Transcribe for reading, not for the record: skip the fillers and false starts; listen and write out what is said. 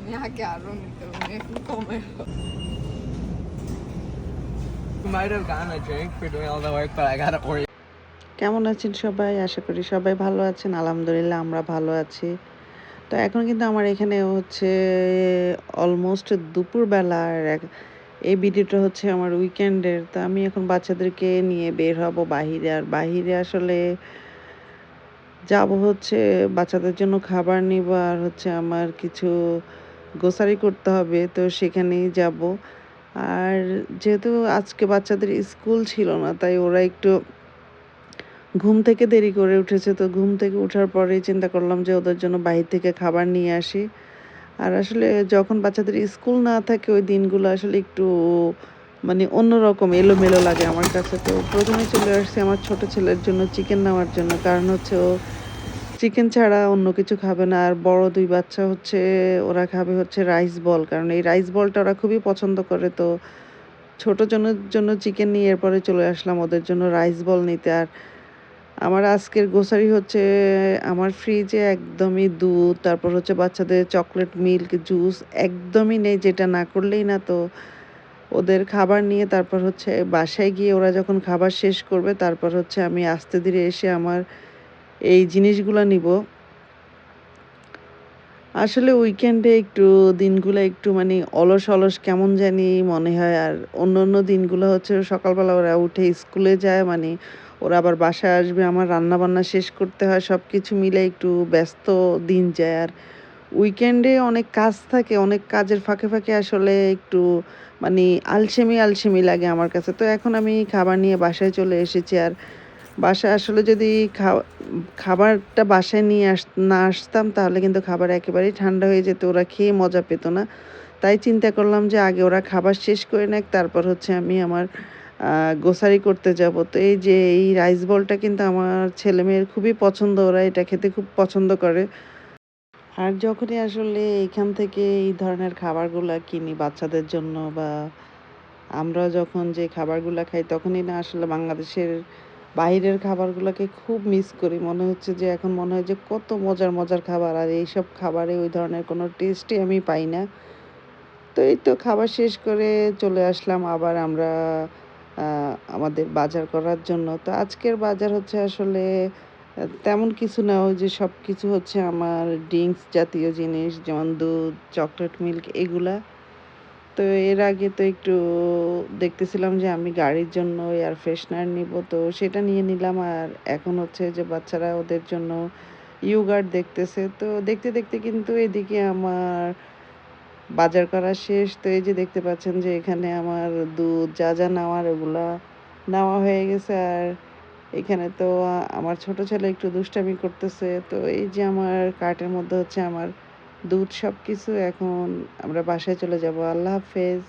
यहाँ क्या रोने come. We might have gotten a drink for doing all the work, but I gotta order. কেমন আছেন সবাই? আশা করি সবাই ভালো আছেন। আলহামদুলিল্লাহ আমরা ভালো আছি। তো এখন কিন্তু আমার এখানে হচ্ছে অলমোস্ট দুপুরবেলা। আর এই ভিডিওটা হচ্ছে আমার উইকেন্ডের। তো আমি এখন বাচ্চাদেরকে নিয়ে বের হব বাহিরে। আর বাহিরে আসলে যাব হচ্ছে বাচ্চাদের জন্য খাবার নিব, আর হচ্ছে আমার কিছু গ্রোসারি করতে হবে, তো সেখানেই যাব। আর যেহেতু আজকে বাচ্চাদের স্কুল ছিল না, তাই ওরা একটু ঘুম থেকে দেরি করে উঠেছে। তো ঘুম থেকে ওঠার পরেই চিন্তা করলাম যে ওদের জন্য বাহির থেকে খাবার নিয়ে আসি। আর আসলে যখন বাচ্চাদের স্কুল না থাকে ওই দিনগুলো আসলে একটু মানে অন্যরকম এলোমেলো লাগে আমার কাছে। তো প্রথমে চলে আসছি আমার ছোট ছেলের জন্য চিকেন নেওয়ার জন্য, কারণ হচ্ছে ও চিকেন ছাড়া অন্য কিছু খাবে না। আর বড় দুই বাচ্চা হচ্ছে ওরা খাবে হচ্ছে রাইস বল, কারণ এই রাইস বলটা ওরা খুবই পছন্দ করে। তো ছোট জনের জন্য চিকেন নিয়ে এরপরে চলে আসলাম ওদের জন্য রাইস বল নিতে। আর আমার আজকের গ্রোসারি হচ্ছে আমার ফ্রিজে একদমই দুধ, তারপর হচ্ছে বাচ্চাদের চকলেট মিল্ক জুস একদমই নেই, যেটা না করলেই না। তো ওদের খাবার নিয়ে তারপর হচ্ছে বাসায় গিয়ে ওরা যখন খাবার শেষ করবে তারপর হচ্ছে আমি আস্তে ধীরে এসে আমার এই জিনিসগুলো নিব। আসলে উইকেন্ডে একটু দিনগুলো একটু মানে অলস অলস কেমন জানি মনে হয়। আর অন্য অন্য দিনগুলো হচ্ছে সকালবেলা ওরা উঠে স্কুলে যায়, মানে ওরা আবার বাসায় আসবে, আমার রান্না বান্না শেষ করতে হয়, সব কিছু মিলে একটু ব্যস্ত দিন যায়। আর উইকেন্ডে অনেক কাজ থাকে, অনেক কাজের ফাঁকে ফাঁকে আসলে একটু মানে আলসেমি আলসেমি লাগে আমার কাছে। তো এখন আমি খাবার নিয়ে বাসায় চলে এসেছি। আর বাসায় আসলে যদি খাবারটা বাসায় নিয়ে না আসতাম তাহলে কিন্তু খাবার একেবারেই ঠান্ডা হয়ে যেত, ওরা খেয়ে মজা পেত না। তাই চিন্তা করলাম যে আগে ওরা খাবার শেষ করে নেক, তারপর হচ্ছে আমি আমার গ্রোসারি করতে যাব। তো এই যে এই রাইস বলটা কিন্তু আমার ছেলেমেয়ের খুবই পছন্দ, ওরা এটা খেতে খুব পছন্দ করে। আর যখনই আসলে এখান থেকে এই ধরনের খাবারগুলা কিনি বাচ্চাদের জন্য, বা আমরা যখন যে খাবারগুলা খাই, তখনই না আসলে বাংলাদেশের বাইরের খাবারগুলোকে খুব মিস করি। মনে হচ্ছে যে এখন মনে হয় যে কত মজার মজার খাবার, আর এইসব খাবারে ওই ধরনের কোনো টেস্টই আমি পাই না। তো এই তো খাবার শেষ করে চলে আসলাম আবার আমরা আমাদের বাজার করার জন্য। তো আজকের বাজার হচ্ছে আসলে তেমন কিছু না, ওই যে সব কিছু হচ্ছে আমার ড্রিঙ্কস জাতীয় জিনিস, যেমন দুধ, চকলেট মিল্ক এগুলা। তো এর আগে তো একটু দেখতেছিলাম যে আমি গাড়ির জন্য এয়ার ফ্রেশনার নিব, তো সেটা নিয়ে নিলাম। আর এখন হচ্ছে যে বাচ্চারা ওদের জন্য ইয়োগার্ট দেখতেছে। তো দেখতে দেখতে কিন্তু এদিকে আমার বাজার করা শেষ। তো এই যে দেখতে পাচ্ছেন যে এখানে আমার দুধ যা যা নেওয়ার ওগুলা নেওয়া হয়ে গেছে। আর এখানে তো আমার ছোট ছেলে একটু দুষ্টামি করতেছে। তো এই যে আমার কার্টের মধ্যে হচ্ছে আমার দুধ সব কিছু। এখন আমরা বাসায় চলে যাব। আল্লাহ হাফেজ।